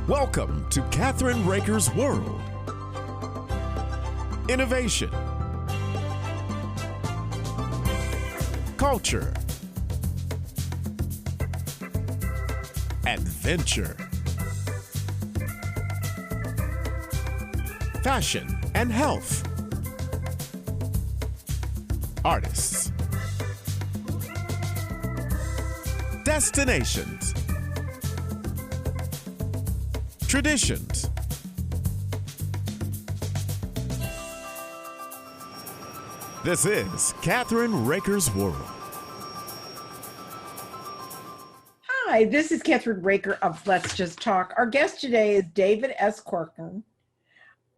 Welcome to Kathryn Raaker's World. Innovation, culture, adventure, fashion and health, artists, destinations, traditions. This is Kathryn Raaker's World. Hi, this is Kathryn Raaker of Let's Just Talk. Our guest today is David S. Cochran,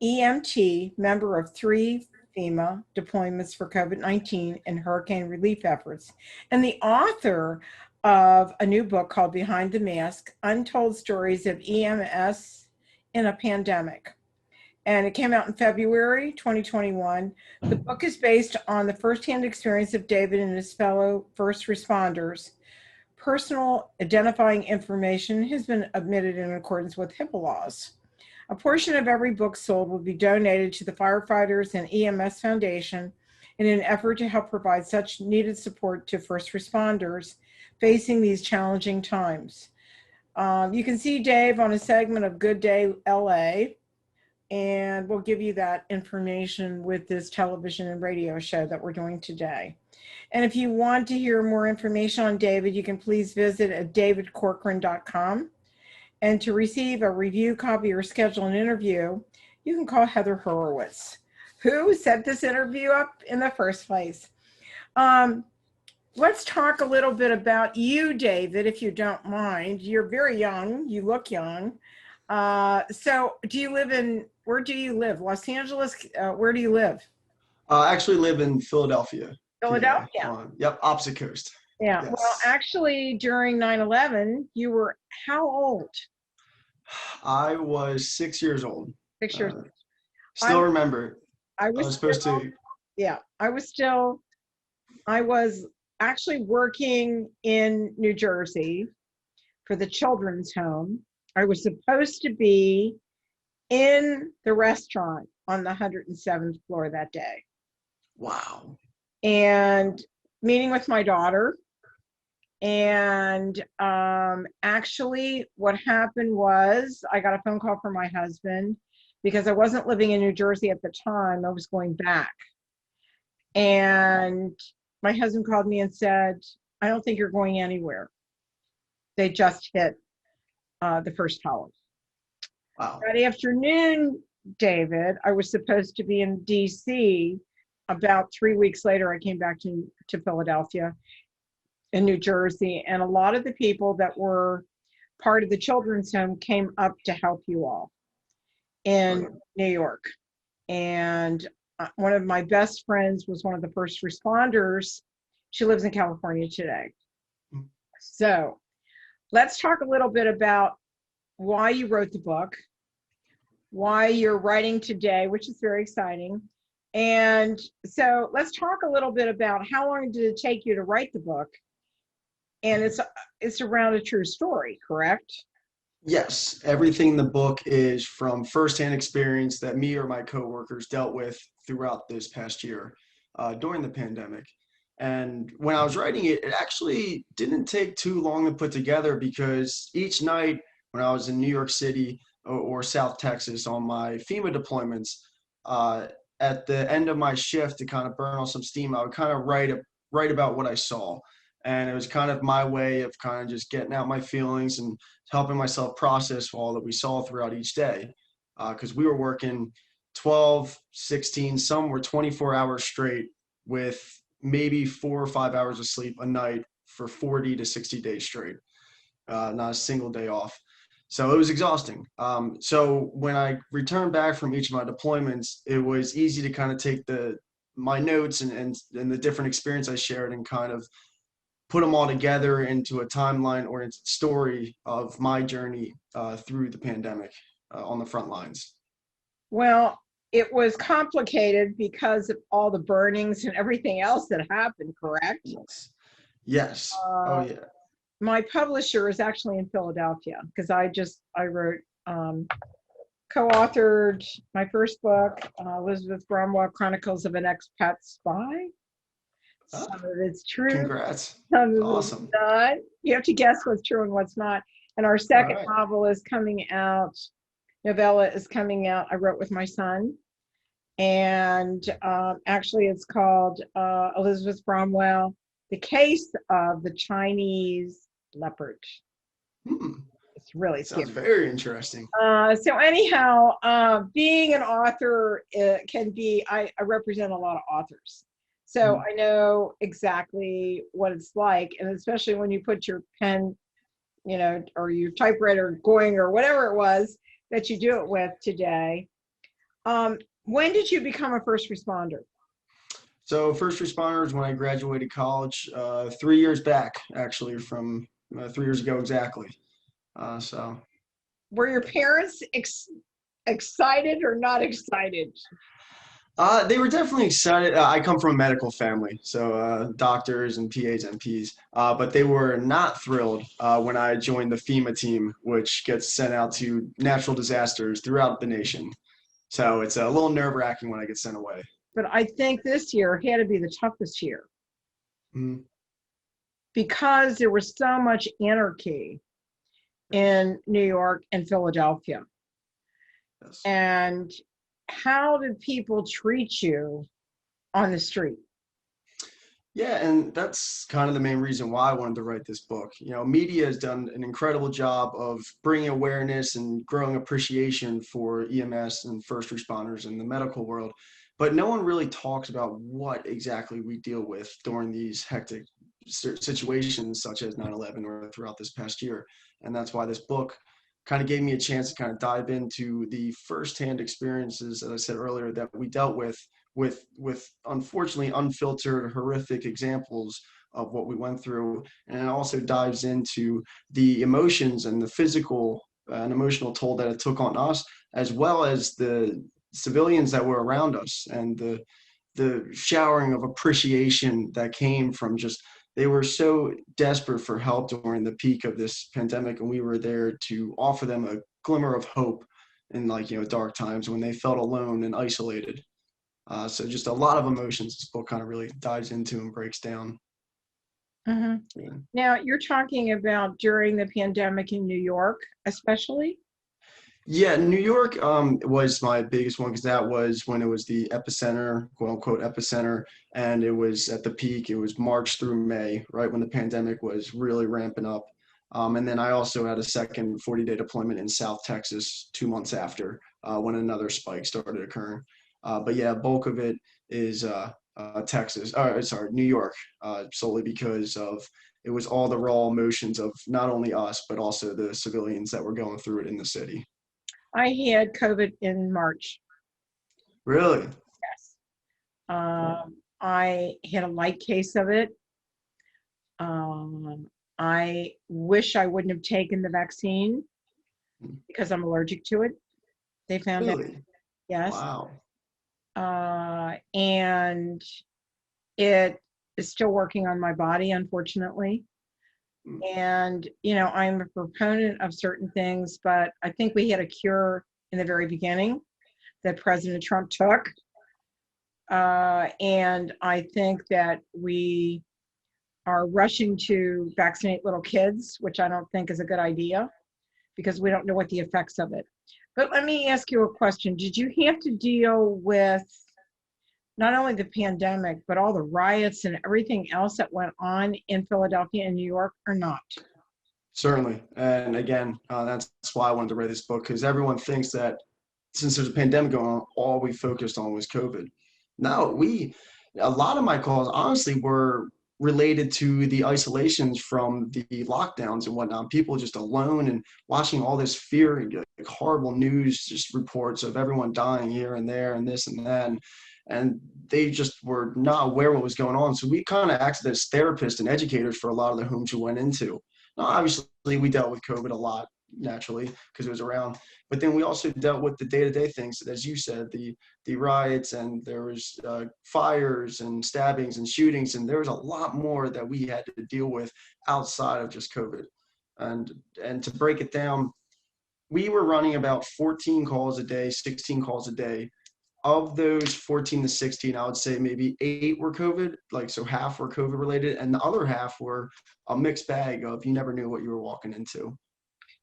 EMT, member of 3 FEMA deployments for COVID-19 and hurricane relief efforts, and the author of a new book called Behind the Mask, Untold Stories of EMS in a Pandemic. And it came out in February 2021. The book is based on the firsthand experience of David and his fellow first responders. Personal identifying information has been omitted in accordance with HIPAA laws. A portion of every book sold will be donated to the Firefighters and EMS Foundation in an effort to help provide such needed support to first responders facing these challenging times. You can see Dave on a segment of Good Day LA, and we'll give you that information with this television and radio show that we're doing today. And if you want to hear more information on David, you can please visit at davidcochran.com. And to receive a review copy or schedule an interview, you can call Heather Horowitz, who set this interview up in the first place. Let's talk a little bit about you, David, if you don't mind. You're very young. You look young. So where do you live? Los Angeles? Where do you live? I actually live in Philadelphia. Philadelphia? Yep, opposite coast. Yeah, Yes. Well, actually, during 9/11, you were how old? I was 6 years old. 6 years. Still remember. I I was was supposed to. Yeah, I was actually working in New Jersey for the children's home. I was supposed to be in the restaurant on the 107th floor that day. Wow. And meeting with my daughter. And actually what happened was I got a phone call from my husband because I wasn't living in New Jersey at the time. I was going back. And my husband called me and said, I don't think you're going anywhere. They just hit the first tower. Wow. That afternoon, David, I was supposed to be in DC. About 3 weeks later, I came back to Philadelphia in New Jersey. And a lot of the people that were part of the children's home came up to help you all in New York. And one of my best friends was one of the first responders. She lives in California today. So let's talk a little bit about why you wrote the book, why you're writing today, which is very exciting. And so let's talk a little bit about how long did it take you to write the book? And it's around a true story, correct? Yes, everything in the book is from firsthand experience that me or my coworkers dealt with throughout this past year during the pandemic. And when I was writing it, it actually didn't take too long to put together because each night when I was in New York City or South Texas on my FEMA deployments, at the end of my shift to kind of burn off some steam, I would kind of write about what I saw. And it was kind of my way of kind of just getting out my feelings and helping myself process all that we saw throughout each day. Because we were working 12, 16, some were 24 hours straight with maybe 4 or 5 hours of sleep a night for 40 to 60 days straight. Not a single day off. So it was exhausting. So when I returned back from each of my deployments, it was easy to kind of take my notes and the different experience I shared and kind of put them all together into a timeline-oriented story of my journey through the pandemic on the front lines. Well, it was complicated because of all the burnings and everything else that happened, correct? Yes. Yes. Oh, yeah. My publisher is actually in Philadelphia because I wrote co-authored my first book, Elizabeth Bromwell Chronicles of an Expat Spy. Oh, Some of it's true, congrats. some of it's Awesome. not. You have to guess what's true and what's not. And our All second right. novel is coming out. Novella is coming out. I wrote with my son. And actually, it's called Elizabeth Bromwell, The Case of the Chinese Leopard. Hmm. It's really Sounds scary. very interesting. So anyhow, being an author can be, I represent a lot of authors. So I know exactly what it's like. And especially when you put your pen, or your typewriter going or whatever it was that you do it with today. When did you become a first responder? So first responders, when I graduated college, 3 years back, actually, from 3 years ago exactly. So Were your parents excited or not excited? they were definitely excited. I come from a medical family, so doctors and PAs and Ps, but they were not thrilled when I joined the FEMA team, which gets sent out to natural disasters throughout the nation. So it's a little nerve-wracking when I get sent away. But I think this year had to be the toughest year Mhm. because there was so much anarchy in New York and Philadelphia. Yes. And how did people treat you on the street? Yeah, and that's kind of the main reason why I wanted to write this book. Media has done an incredible job of bringing awareness and growing appreciation for EMS and first responders in the medical world, but no one really talks about what exactly we deal with during these hectic situations such as 9/11 or throughout this past year. And that's why this book kind of gave me a chance to kind of dive into the firsthand experiences, as I said earlier, that we dealt with unfortunately unfiltered horrific examples of what we went through, and it also dives into the emotions and the physical and emotional toll that it took on us, as well as the civilians that were around us, and the showering of appreciation that came from just they were so desperate for help during the peak of this pandemic, and we were there to offer them a glimmer of hope in dark times when they felt alone and isolated. So just a lot of emotions this book kind of really dives into and breaks down. Mhm. Yeah. Now, you're talking about during the pandemic in New York, especially? Yeah, New York was my biggest one because that was when it was the epicenter, quote unquote epicenter, and it was at the peak. It was March through May, right when the pandemic was really ramping up. And then I also had a second 40-day deployment in South Texas 2 months after when another spike started occurring. But yeah, bulk of it is Texas, sorry, New York, solely because of it was all the raw emotions of not only us, but also the civilians that were going through it in the city. I had COVID in March. Really? Yes. I had a light case of it. I wish I wouldn't have taken the vaccine because I'm allergic to it. They found out, Really? yes. Wow. And it is still working on my body, unfortunately. Mm. And, I'm a proponent of certain things, but I think we had a cure in the very beginning that President Trump took. And I think that we are rushing to vaccinate little kids, which I don't think is a good idea because we don't know what the effects of it. But let me ask you a question. Did you have to deal with not only the pandemic, but all the riots and everything else that went on in Philadelphia and New York or not? Certainly. And again, that's why I wanted to write this book because everyone thinks that since there's a pandemic going on, all we focused on was COVID. No, a lot of my calls honestly were related to the isolations from the lockdowns and whatnot. People just alone and watching all this fear and horrible news, just reports of everyone dying here and there and this and that. And they just were not aware what was going on. So we kind of acted as therapists and educators for a lot of the homes we went into. Now, obviously, we dealt with COVID a lot naturally because it was around, but then we also dealt with the day-to-day things, as you said, the riots, and there was fires and stabbings and shootings, and there was a lot more that we had to deal with outside of just COVID. And to break it down, we were running about 14 calls a day, 16 calls a day. Of those 14 to 16, I would say maybe 8 were COVID, like so half were COVID related, and the other half were a mixed bag of you never knew what you were walking into.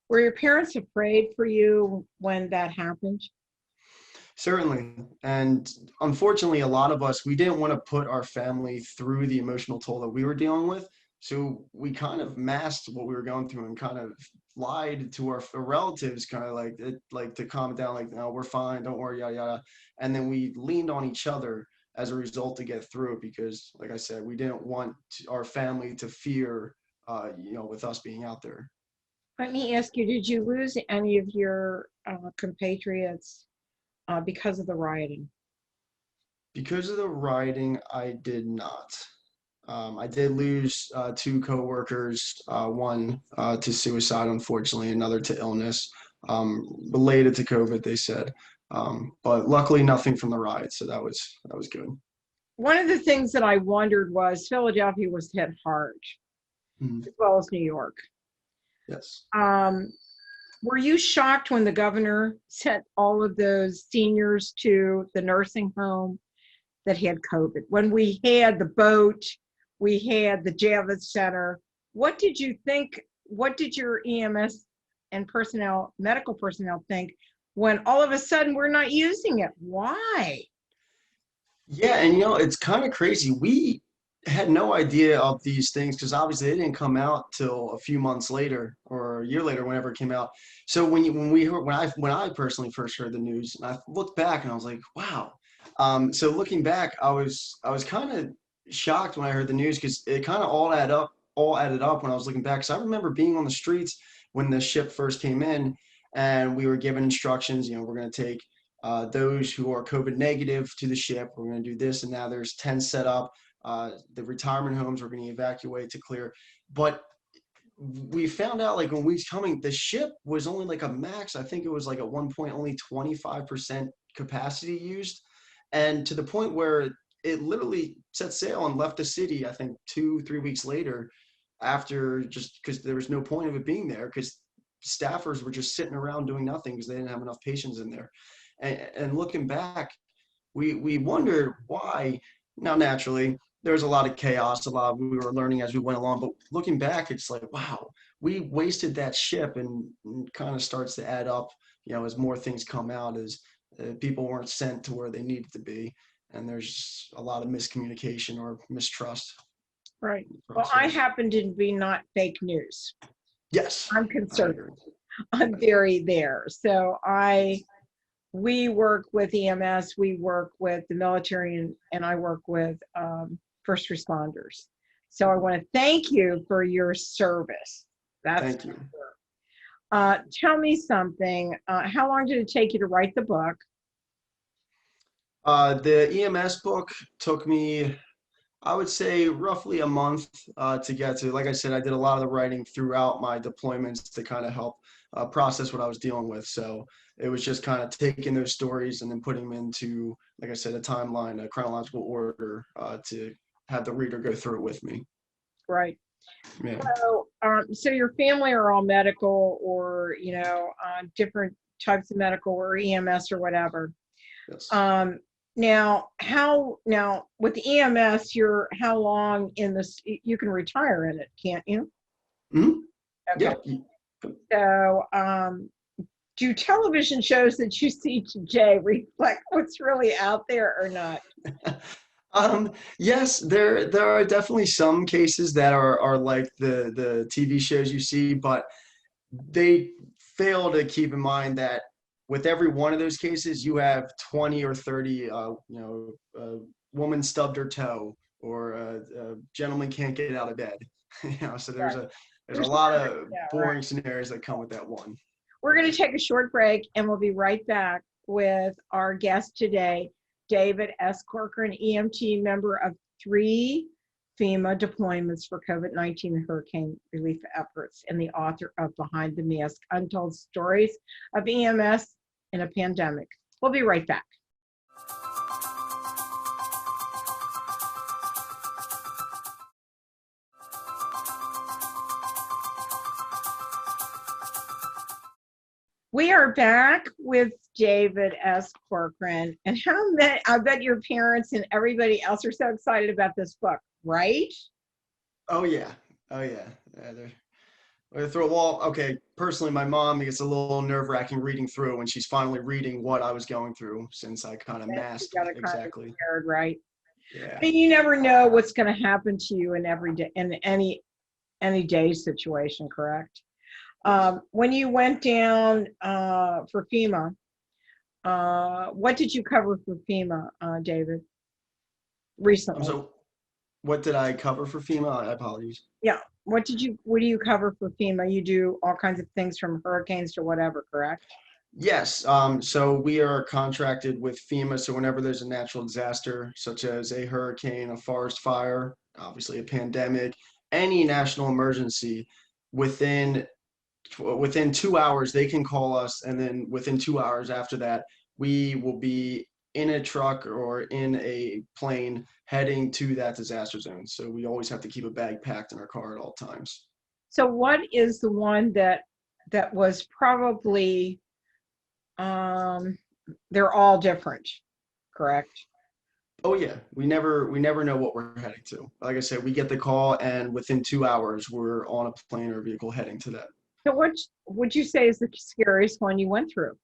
Were your parents afraid for you when that happened? Certainly. And unfortunately, a lot of us, we didn't want to put our family through the emotional toll that we were dealing with. So we kind of masked what we were going through and kind of lied to our relatives, kind of like to calm it down, like, no, we're fine, don't worry, yada, yada. And then we leaned on each other as a result to get through it because, like I said, we didn't want our family to fear, with us being out there. Let me ask you, did you lose any of your compatriots because of the rioting? Because of the rioting, I did not. I did lose 2 coworkers, one to suicide, unfortunately, another to illness, related to COVID, they said. But luckily, nothing from the riot, so that was good. One of the things that I wondered was Philadelphia was hit hard, Mhm. as well as New York. Yes. Um, were you shocked when the governor sent all of those seniors to the nursing home that had COVID? When we had the boat, we had the Javits Center. What did you think? What did your EMS and medical personnel think when all of a sudden we're not using it? Why? Yeah, and it's kind of crazy. We had no idea of these things because obviously they didn't come out till a few months later or a year later, whenever it came out. So when I personally first heard the news, and I looked back and I was like, wow. So looking back, I was kind of shocked when I heard the news because it kind of all added up when I was looking back. Because I remember being on the streets when the ship first came in, and we were given instructions. We're going to take those who are COVID negative to the ship. We're going to do this, and now there's 10 set up. The retirement homes we're going to evacuate to clear. But we found out like when we was coming, the ship was only like a max. I think it was like at one point only 25% capacity used, and to the point where it literally set sail and left the city. I think 2, 3 weeks later, after just because there was no point of it being there because staffers were just sitting around doing nothing because they didn't have enough patients in there. And looking back, we wondered why. Now, naturally, there was a lot of chaos, we were learning as we went along. But looking back, it's like, wow, we wasted that ship, and kind of starts to add up. As more things come out, as people weren't sent to where they needed to be, and there's a lot of miscommunication or mistrust Right. in the Well, I process. happen to be not fake news. Yes, I'm I agree. conservative. I'm very there. So we work with EMS, we work with the military, and I work with first responders. So I want to thank you for your service. That's Thank you. tell me something. How long did it take you to write the book? The EMS book took me, I would say, roughly a month to get to. Like I said, I did a lot of the writing throughout my deployments to kind of help process what I was dealing with. So it was just kind of taking those stories and then putting them into, like I said, a timeline, a chronological order to have the reader go through it with me. Right. Yeah. So your family are all medical, or different types of medical, or EMS or whatever. Yes. Now with the EMS, you're how long in this? You can retire in it, can't you? Hmm. Okay. Yeah. So, do television shows that you see today reflect what's really out there or not? Yes, there are definitely some cases that are like the TV shows you see, but they fail to keep in mind that with every one of those cases, you have 20 or 30, a woman stubbed her toe, or a gentleman can't get out of bed. So there's Right. a There's lot more. of Yeah, right. boring scenarios that come with that one. We're going to take a short break, and we'll be right back with our guest today, David S. Cochran, EMT, member of 3 FEMA deployments for COVID-19 hurricane relief efforts, and the author of Behind the Mask, Untold Stories of EMS in a Pandemic. We'll be right back. We are back with David S. Corcoran. And I bet your parents and everybody else are so excited about this book, right? Oh yeah, oh yeah. They're through. Well, okay. Personally, my mom gets a little nerve-wracking reading through when she's finally reading what I was going through, since I kind of You masked got to kind of exactly. scared, right? Yeah. I mean, you never know what's going to happen to you in every day, in any day situation, correct? When you went down for FEMA, what did you cover for FEMA, David, recently? So, what did I cover for FEMA? I apologize. Yeah. What do you cover for FEMA? You do all kinds of things from hurricanes to whatever, correct? Yes. So we are contracted with FEMA. So whenever there's a natural disaster, such as a hurricane, a forest fire, obviously a pandemic, any national emergency, within within 2 hours they can call us, and then within 2 hours after that, we will be in a truck or in a plane heading to that disaster zone. So we always have to keep a bag packed in our car at all times. So what is the one that was probably um they're all different, correct? Oh yeah, we never know what we're heading to. Like I said, we get the call, and within 2 hours we're on a plane or vehicle heading to that. So what would you say is the scariest one you went through?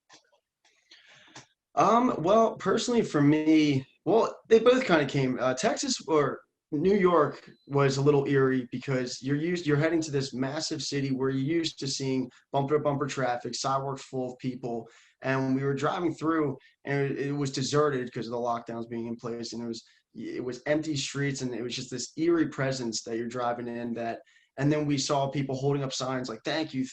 Well, personally for me, well, they both kind of came. Texas or New York was a little eerie because you're heading to this massive city where you're used to seeing bumper to bumper traffic, sidewalks full of people, and we were driving through, and it was deserted because of the lockdowns being in place, and it was empty streets, and it was just this eerie presence that you're driving in that. And then we saw people holding up signs like thank you,"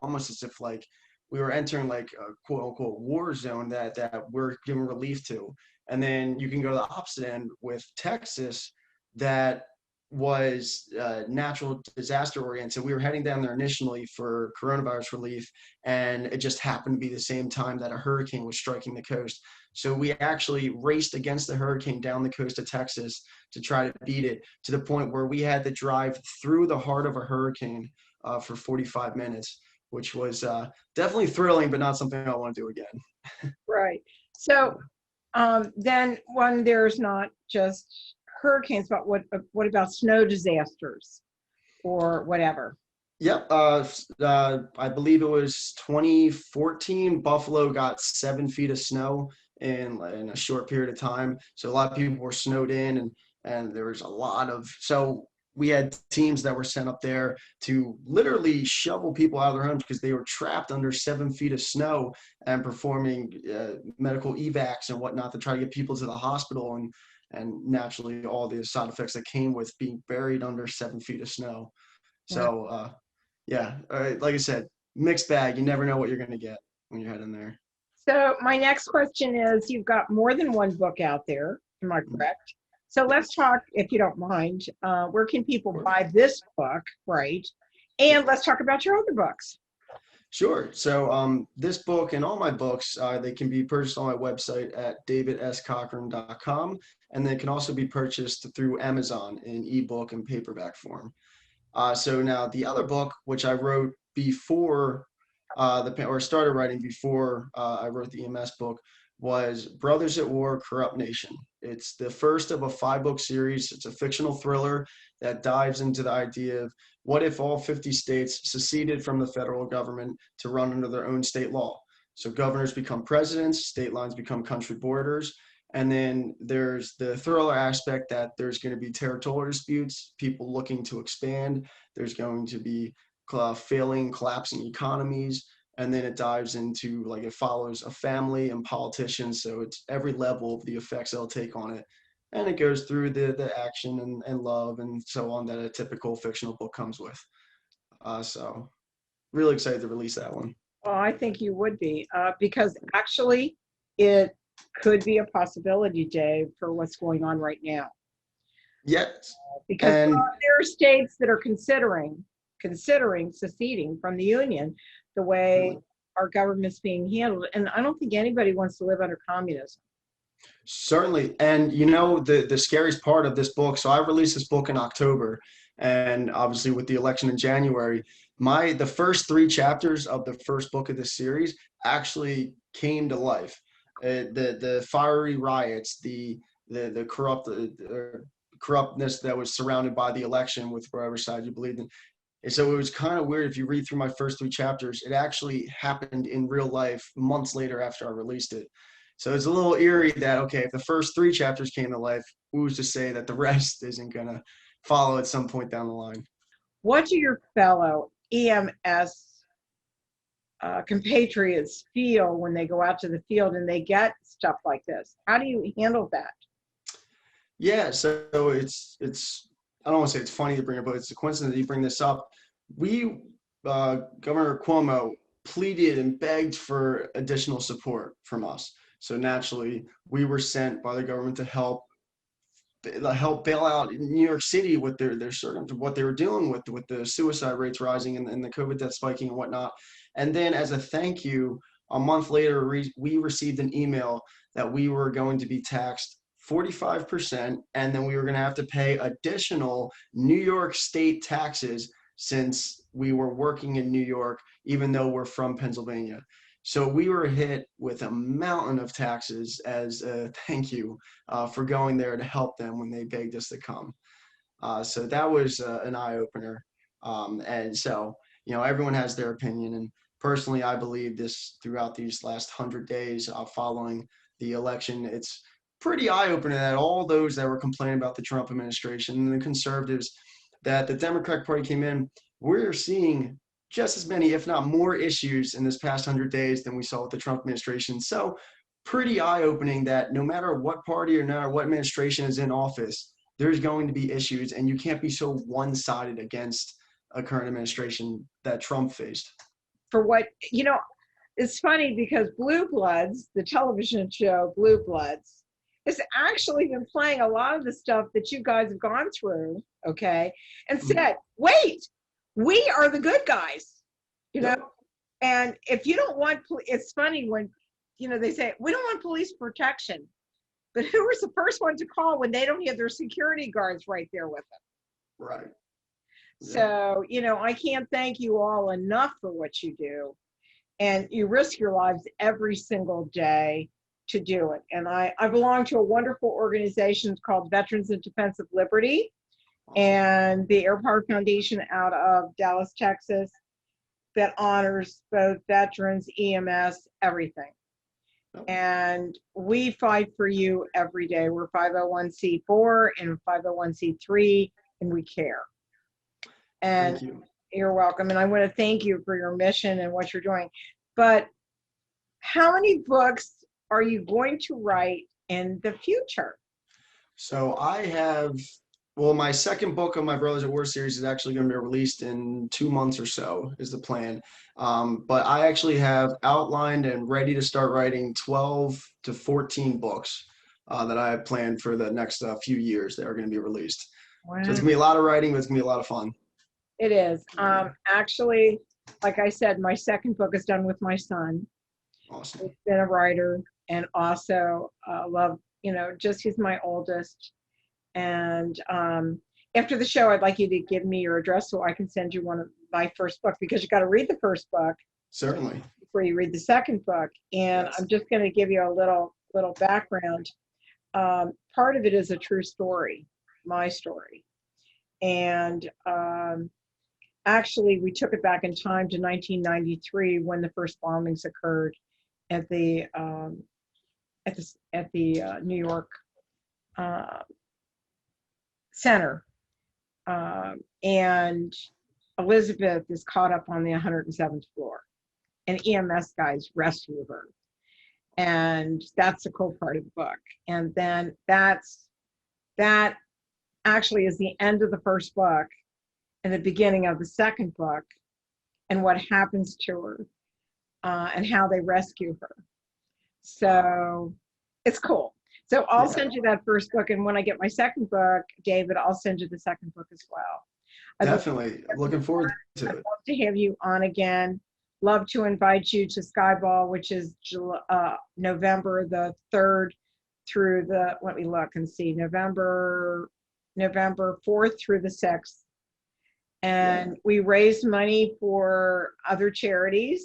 almost as if like we were entering like a quote unquote war zone that we're giving relief to. And then you can go to the opposite end with Texas, that was natural disaster oriented. We were heading down there initially for coronavirus relief, and it just happened to be the same time that a hurricane was striking the coast. So we actually raced against the hurricane down the coast of Texas to try to beat it, to the point where we had to drive through the heart of a hurricane for 45 minutes, which was definitely thrilling, but not something I want to do again. Right. So then when there's not just hurricanes, but what about snow disasters or whatever? Yep. I believe it was 2014. Buffalo got 7 feet of snow in a short period of time. So a lot of people were snowed in, and there was a lot of, so we had teams that were sent up there to literally shovel people out of their homes because they were trapped under 7 feet of snow, and performing medical evacs and whatnot to try to get people to the hospital, and naturally all the side effects that came with being buried under 7 feet of snow. Wow. So yeah, like I said, mixed bag. You never know what you're going to get when you're heading there. So my next question is, you've got more than one book out there, am I correct? So let's talk, if you don't mind, where can people buy this book, right? And let's talk about your other books. Sure. So this book and all my books, they can be purchased on my website at davidscochran.com, and they can also be purchased through Amazon in ebook and paperback form. So now the other book, which I wrote before or started writing before I wrote the EMS book, was Brothers at War, Corrupt Nation. It's the first of a 5-book series. It's a fictional thriller that dives into the idea of what if all 50 states seceded from the federal government to run under their own state law. So governors become presidents, state lines become country borders, and then there's the thriller aspect that there's going to be territorial disputes, people looking to expand. There's going to be failing, collapsing economies. And then it dives into, like, it follows a family and politicians. So it's every level of the effects they'll take on it. And it goes through the action and love and so on that a typical fictional book comes with. So really excited to release that one. Well, I think you would be, because actually it could be a possibility, Dave, for what's going on right now. Yes. Because And there are states that are considering seceding from the union, the way our government's being handled. And I don't think anybody wants to live under communism. certainly. And you know, the scariest part of this book, so I released this book in October, and obviously with the election in January, the first 3 chapters of the first book of the series actually came to life. The fiery riots, the corruptness that was surrounded by the election with whatever side you believed in. And so it was kind of weird if you read through my first 3 chapters, it actually happened in real life months later after I released it. So it's a little eerie that, okay, if the first 3 chapters came to life, who's to say that the rest isn't going to follow at some point down the line? What do your fellow EMS compatriots feel when they go out to the field and they get stuff like this? How do you handle that? Yeah, so it's I don't want to say it's funny to bring it, but it's a coincidence that you bring this up. We Governor Cuomo pleaded and begged for additional support from us. So naturally, we were sent by the government to help bail out New York City with what they were dealing with the suicide rates rising and the COVID death spiking and whatnot. And then as a thank you, a month later, we received an email that we were going to be taxed 45%, and then we were going to have to pay additional New York state taxes since we were working in New York, even though we're from Pennsylvania. So we were hit with a mountain of taxes as a thank you for going there to help them when they begged us to come. So that was an eye-opener. And so, everyone has their opinion. And personally, I believe this throughout these last 100 days following the election. It's pretty eye-opening that all those that were complaining about the Trump administration and the conservatives, that the Democratic Party came in, we're seeing just as many, if not more, issues in this past 100 days than we saw with the Trump administration. So pretty eye-opening that no matter what party or no matter what administration is in office, there's going to be issues, and you can't be so one-sided against a current administration that Trump faced. For what, it's funny because Blue Bloods, the television show Blue Bloods, has actually been playing a lot of the stuff that you guys have gone through, okay, and said, wait, we are the good guys, and if you don't want, it's funny when, they say, we don't want police protection, but who is the first one to call when they don't have their security guards right there with them? Right. So, I can't thank you all enough for what you do, and you risk your lives every single day to do it. And I belong to a wonderful organization called Veterans in Defense of Liberty, and the Air Power Foundation out of Dallas, Texas, that honors both veterans, EMS, everything. And we fight for you every day. We're 501c4 and 501c3, and we care. And thank you. You're welcome. And I want to thank you for your mission and what you're doing. But how many books are you going to write in the future? So I have, my second book of my Brothers at War series is actually going to be released in 2 months or so is the plan. But I actually have outlined and ready to start writing 12 to 14 books that I have planned for the next few years that are going to be released. Wow. So it's going to be a lot of writing, but it's going to be a lot of fun. It is. Actually, like I said, my second book is done with my son. Awesome. He's been a writer and also love, he's my oldest. And after the show, I'd like you to give me your address so I can send you one of my first book, because you got to read the first book. Certainly. Before you read the second book. And Yes. I'm just going to give you a little background. Part of it is a true story, my story. And actually, we took it back in time to 1993 when the first bombings occurred at the New York Center, and Elizabeth is caught up on the 107th floor, and EMS guys rescue her, and that's the cool part of the book. And then that actually is the end of the first book and the beginning of the second book, and what happens to her and how they rescue her. So it's cool. So I'll send you that first book, and when I get my second book, David, I'll send you the second book as well. Definitely. Looking forward to I'd it. love to have you on again. Love to invite you to Skyball, which is November the 3rd through the, let me look and see, November 4th through the 6th. And we raised money for other charities.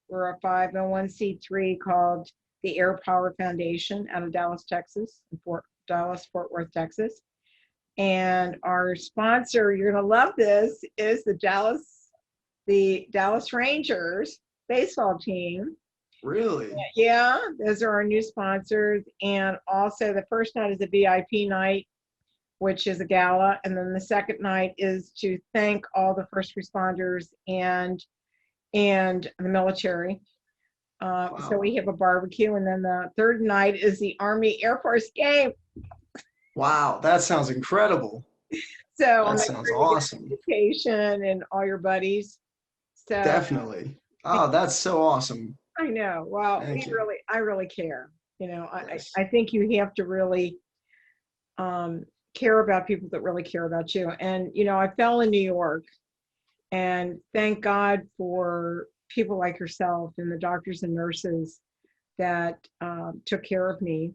We're a 501c3 called the Air Power Foundation out of Dallas, Texas, Fort Worth, Texas. And our sponsor, you're going to love this, is the Dallas Rangers baseball team. Really? Yeah, those are our new sponsors. And also the first night is a VIP night, which is a gala. And then the second night is to thank all the first responders and the military. Wow. So we have a barbecue. And then the third night is the Army Air Force game. Wow, that sounds incredible. So That sounds awesome. Vacation and all your buddies. So Definitely. Oh, that's so awesome. I know. Well, I really care. You know, Yes. I think you have to really care about people that really care about you. And, you know, I fell in New York, and thank God for people like yourself and the doctors and nurses that took care of me.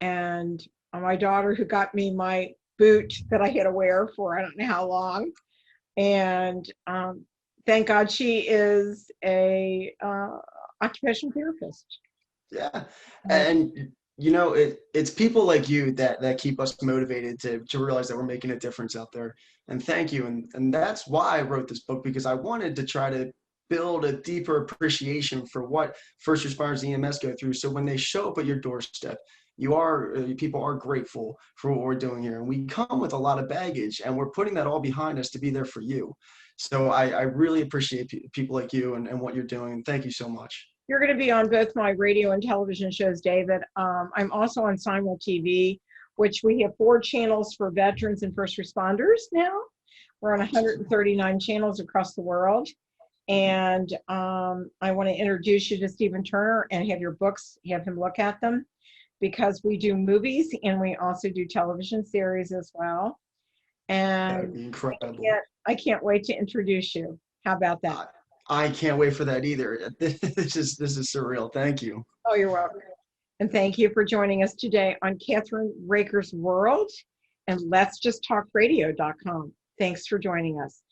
And my daughter, who got me my boot that I had to wear for I don't know how long. And thank God she is a occupational therapist. Yeah. And you know, it's people like you that keep us motivated to realize that we're making a difference out there. And thank you. And that's why I wrote this book, because I wanted to try to build a deeper appreciation for what first responders and EMS go through. So when they show up at your doorstep, people are grateful for what we're doing here. And we come with a lot of baggage, and we're putting that all behind us to be there for you. So I really appreciate people like you and what you're doing. Thank you so much. You're going to be on both my radio and television shows, David. I'm also on Simul TV, which we have 4 channels for veterans and first responders now. We're on 139 channels across the world. And I want to introduce you to Stephen Turner and have your books, have him look at them, because we do movies and we also do television series as well. And That'd be incredible. I can't wait to introduce you. How about that? I can't wait for that either. This is surreal. Thank you. Oh, you're welcome. And thank you for joining us today on Kathryn Raaker's World and Let's Just Talk Radio.com. Thanks for joining us.